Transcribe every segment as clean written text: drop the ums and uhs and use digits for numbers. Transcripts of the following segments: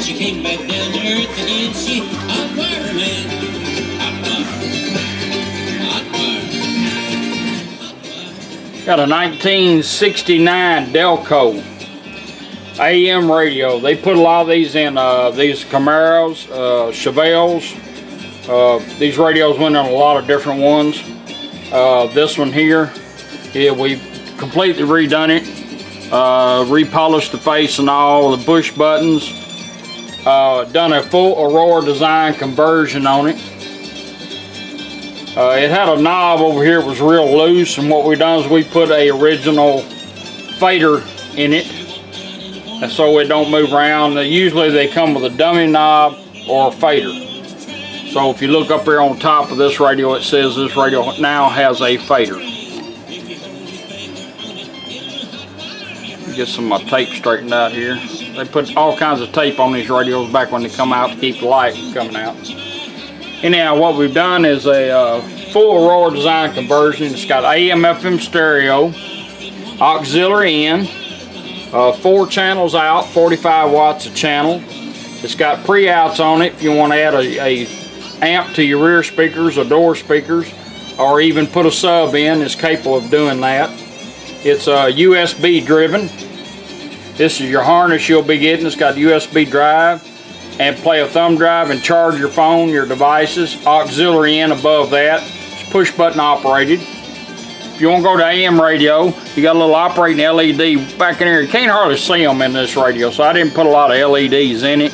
she came back down to earth again. She hot wire, man. Hot wire. Got a 1969 Delco AM radio. They put a lot of these in these Camaros, Chevelles. These radios went on a lot of different ones. This one here, yeah, we completely redone it. Repolished the face and all, the push buttons. Done a full Aurora Design conversion on it. It had a knob over here, it was real loose, and what we done is we put a original fader in it, and so it don't move around. Usually they come with a dummy knob or a fader. So if you look up here on top of this radio, it says this radio now has a fader. Get some of my tape straightened out here. They put all kinds of tape on these radios back when they come out to keep the light coming out. Anyhow, what we've done is a full Aurora Design conversion. It's got AM, FM stereo, auxiliary in, 4 channels out, 45 watts a channel. It's got pre-outs on it if you want to add a amp to your rear speakers or door speakers, or even put a sub in. It's capable of doing that. It's USB driven. This is your harness you'll be getting. It's got USB drive, and play a thumb drive and charge your phone, your devices. Auxiliary in above that. It's push button operated. If you want to go to AM radio, you got a little operating LED back in here. You can't hardly see them in this radio, so I didn't put a lot of LEDs in it.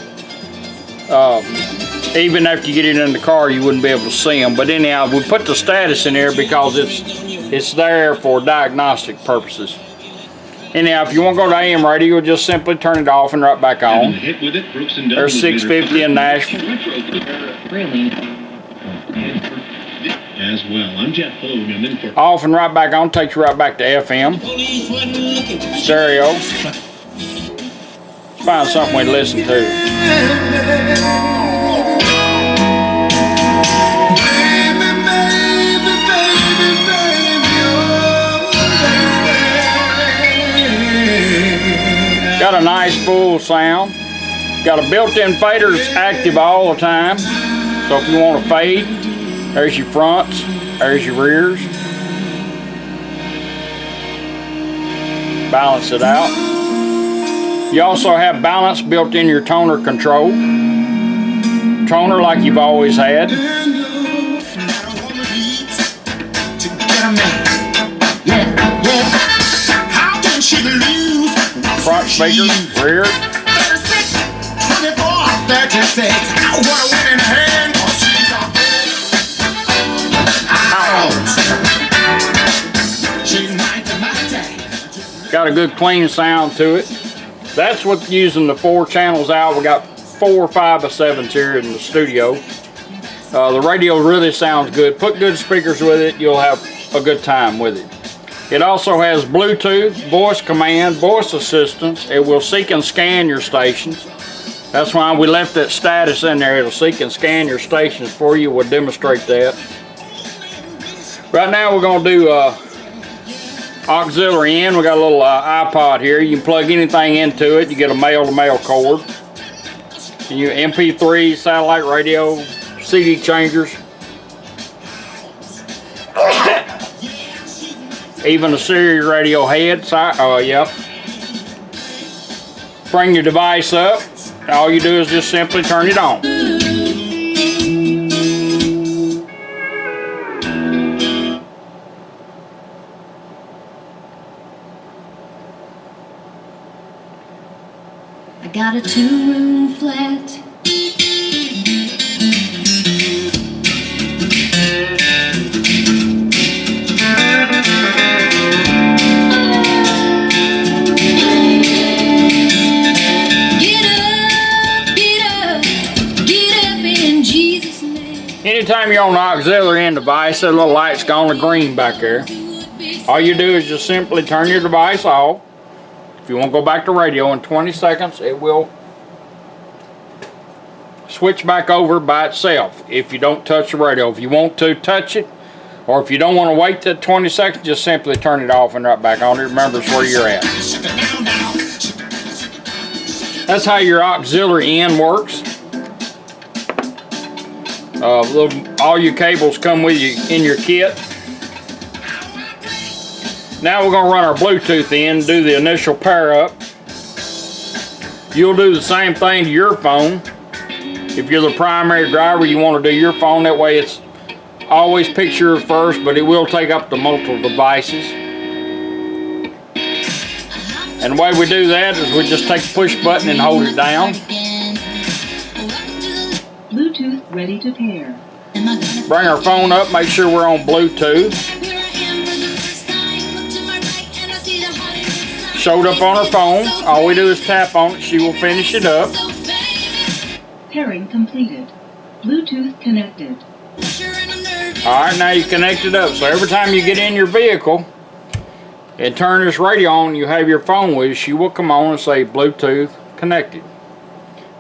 Even after you get it in the car, you wouldn't be able to see them. But anyhow, we put the status in there because it's there for diagnostic purposes. Anyhow, if you want to go to AM radio, you'll just simply turn it off and right back on. There's 650 in Nashville. As well, I'm Jeff Hogan. Off and right back on, takes you right back to FM. Stereo. Find something we listen to. Got a nice full sound. Got a built-in fader that's active all the time. So if you want to fade, there's your fronts, there's your rears. Balance it out. You also have balance built in your toner control. Toner like you've always had. Front speaker, rear. 36, 24, 36. What a winning hand. Got a good clean sound to it. That's what's using the 4 channels out. We got 4 5x7s here in the studio. The radio really sounds good. Put good speakers with it, you'll have a good time with it. It also has Bluetooth, voice command, voice assistance. It will seek and scan your stations. That's why we left that status in there. It'll seek and scan your stations for you. We'll demonstrate that. Right now we're going to do auxiliary in. We got a little iPod here. You can plug anything into it. You get a male-to-male cord. And you MP3, satellite radio, CD changers. Even a series radio head. Yep. Bring your device up. All you do is just simply turn it on. I got a 2-room flat. Anytime you're on an auxiliary in device, that little light's gone to green back there. All you do is just simply turn your device off. If you want to go back to radio in 20 seconds, it will switch back over by itself if you don't touch the radio. If you want to touch it, or if you don't want to wait that 20 seconds, just simply turn it off and right back on. It remembers where you're at. That's how your auxiliary in works. All your cables come with you in your kit. Now we're gonna run our Bluetooth in, do the initial pair up. You'll do the same thing to your phone. If you're the primary driver, you want to do your phone. That way it's always picture first, but it will take up the multiple devices. And the way we do that is we just take the push button and hold it down. Bluetooth ready to pair. Bring our phone up, make sure we're on Bluetooth. Showed up on her phone. All we do is tap on it, she will finish it up. Pairing completed. Bluetooth connected. Alright, now you connect it up. So every time you get in your vehicle and turn this radio on, you have your phone with you, she will come on and say Bluetooth connected.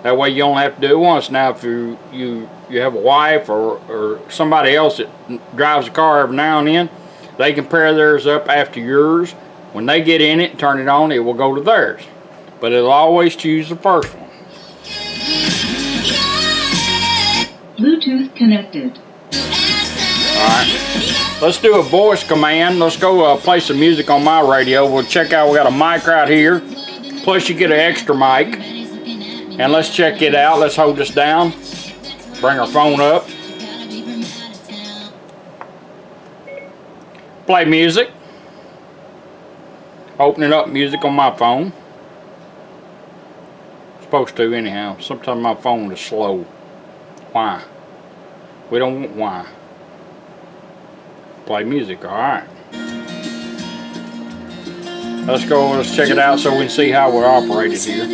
That way you only have to do it once. Now if you have a wife or somebody else that drives a car every now and then, they can pair theirs up after yours. When they get in it and turn it on, it will go to theirs. But it'll always choose the first one. Bluetooth connected. Alright, let's do a voice command. Let's go play some music on my radio. We'll check out, we got a mic right here. Plus you get an extra mic. And let's check it out. Let's hold this down. Bring our phone up. Play music. Opening up music on my phone. Supposed to anyhow. Sometimes my phone is slow. Why? We don't want why. Play music, alright. Let's check it out so we can see how we're operated here.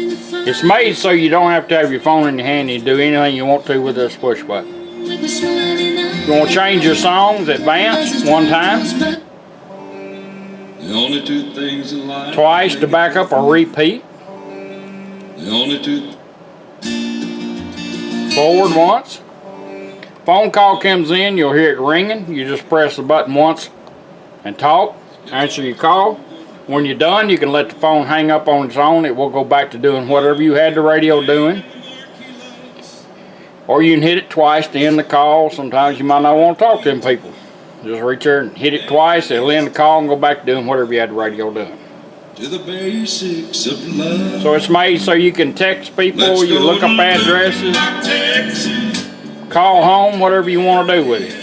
It's made so you don't have to have your phone in your hand and do anything you want to with this push button. You want to change your songs, advance, one time. The only two things in life. Twice to back up or repeat. The only two. Forward once. Phone call comes in, you'll hear it ringing. You just press the button once and talk. Answer your call. When you're done, you can let the phone hang up on its own. It will go back to doing whatever you had the radio doing. Or you can hit it twice to end the call. Sometimes you might not want to talk to them people. Just reach there and hit it twice. It'll end the call and go back to doing whatever you had the radio doing. To the basics of love. So it's made so you can text people, you look up addresses, call home, whatever you want to do with it.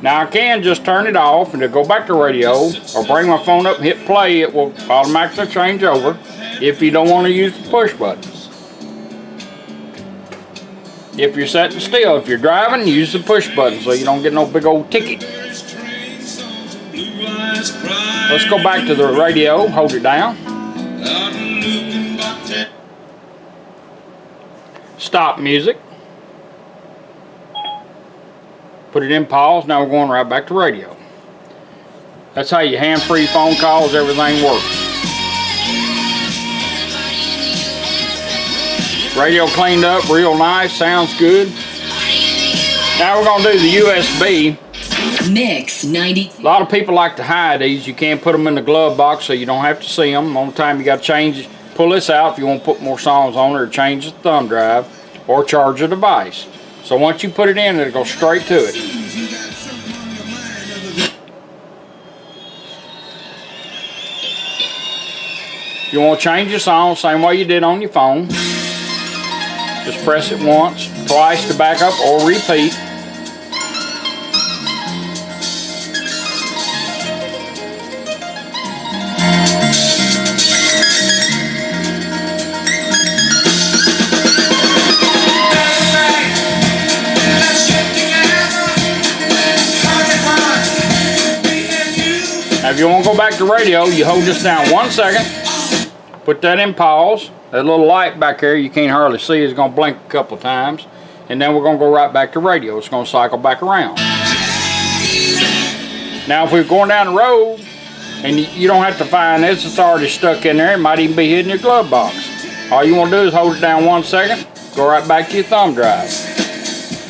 Now I can just turn it off and it'll go back to radio, or bring my phone up and hit play. It will automatically change over if you don't want to use the push button. If you're sitting still, if you're driving, use the push button so you don't get no big old ticket. Let's go back to the radio, hold it down. Stop music. Put it in pause, now we're going right back to radio. That's how your hand-free phone calls, everything works. Radio cleaned up real nice, sounds good. Now we're going to do the USB. Mix 90. A lot of people like to hide these. You can't put them in the glove box so you don't have to see them. Only time you got to change it, pull this out if you want to put more songs on it, or change the thumb drive, or charge a device. So once you put it in, it'll go straight to it. If you want to change your song, same way you did on your phone. Just press it once, twice to back up or repeat. Now if you want to go back to radio, you hold this down 1 second, put that in pause. That little light back there you can't hardly see is going to blink a couple of times, and then we're going to go right back to radio. It's going to cycle back around. Now if we're going down the road and you don't have to find this, it's already stuck in there. It might even be hidden in your glove box. All you want to do is hold it down 1 second, go right back to your thumb drive.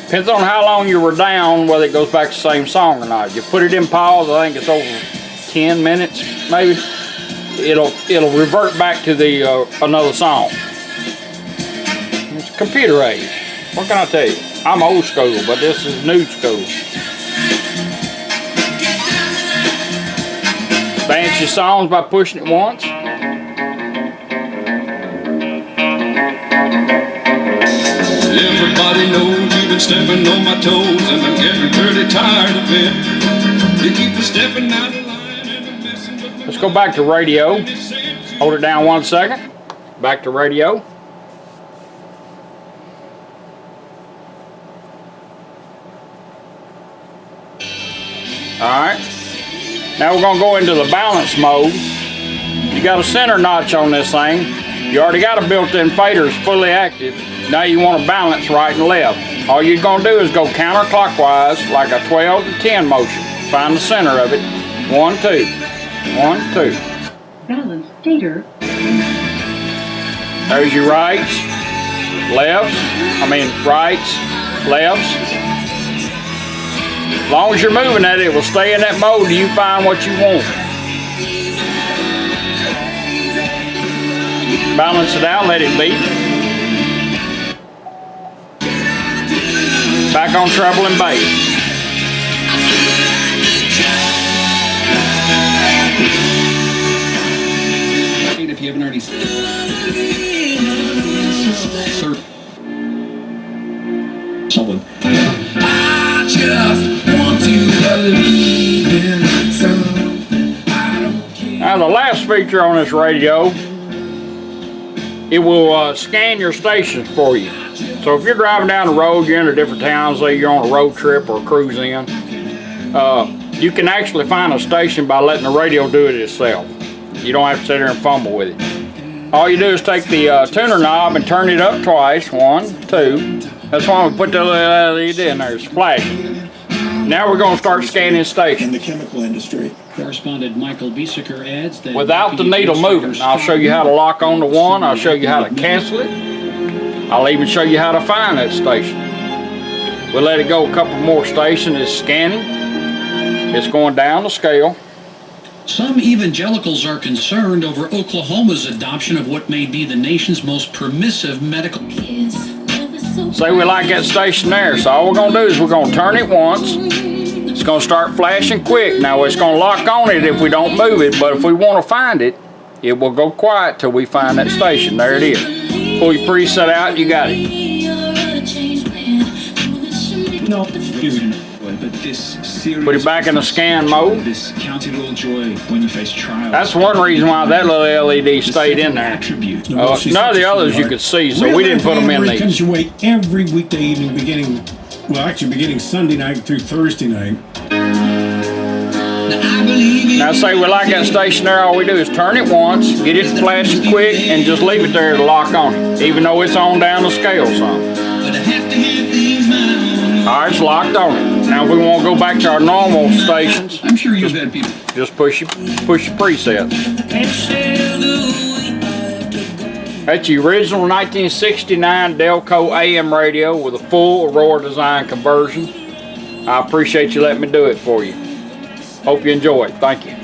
Depends on how long you were down, whether it goes back to the same song or not. You put it in pause, I think it's over 10 minutes maybe. it'll revert back to the another song. It's computer age. What can I tell you? I'm old school, but this is new school. Dance your songs by pushing it once. Everybody knows you've been stepping on my toes, and I'm getting pretty tired of it. You keep stepping out of line and messing with me. Let's go back to radio. Hold it down 1 second. Back to radio. Alright. Now we're going to go into the balance mode. You got a center notch on this thing. You already got a built-in faders fully active. Now you want to balance right and left. All you're going to do is go counterclockwise like a 12 to 10 motion. Find the center of it. 1, 2. 1, 2. Balance fader. There's your rights, lefts, rights, lefts. As long as you're moving at it, it will stay in that mode till you find what you want. Balance it out, let it beat. Back on treble and bass. If you haven't already someone. I just want to believe in something. I don't care. Now the last feature on this radio, it will scan your stations for you. So if you're driving down the road, you're in a different town, say you're on a road trip or a cruise in, you can actually find a station by letting the radio do it itself. You don't have to sit there and fumble with it. All you do is take the tuner knob and turn it up twice. 1, 2. That's why we put the LED in there. It's flashing. Now we're going to start scanning stations. In the chemical industry. Correspondent Michael Biesecker adds that without the needle moving. I'll show you how to lock on to one. I'll show you how to cancel it. I'll even show you how to find that station. We'll let it go a couple more stations. It's scanning. It's going down the scale. Some evangelicals are concerned over Oklahoma's adoption of what may be the nation's most permissive medical. Say we like that station there, so all we're going to do is we're going to turn it once. It's going to start flashing quick. Now it's going to lock on it if we don't move it, but if we want to find it, it will go quiet till we find that station. There it is. Pull your preset out, you got it. No, but this series Put it back in the scan mode. This count it all joy when you face trials. That's one reason why that little LED stayed in there. None of the others you could see, so we didn't put them in these. Comes your way every weekday evening beginning Sunday night through Thursday night. Now say we like that station there, all we do is turn it once, get it flashing quick, and just leave it there to lock on it, even though it's on down the scale some. Alright, it's locked on it. Now if we want to go back to our normal stations, I'm sure you've had people. just push your presets. That's the original 1969 Delco AM radio with a full Aurora Design conversion. I appreciate you letting me do it for you. Hope you enjoy it. Thank you.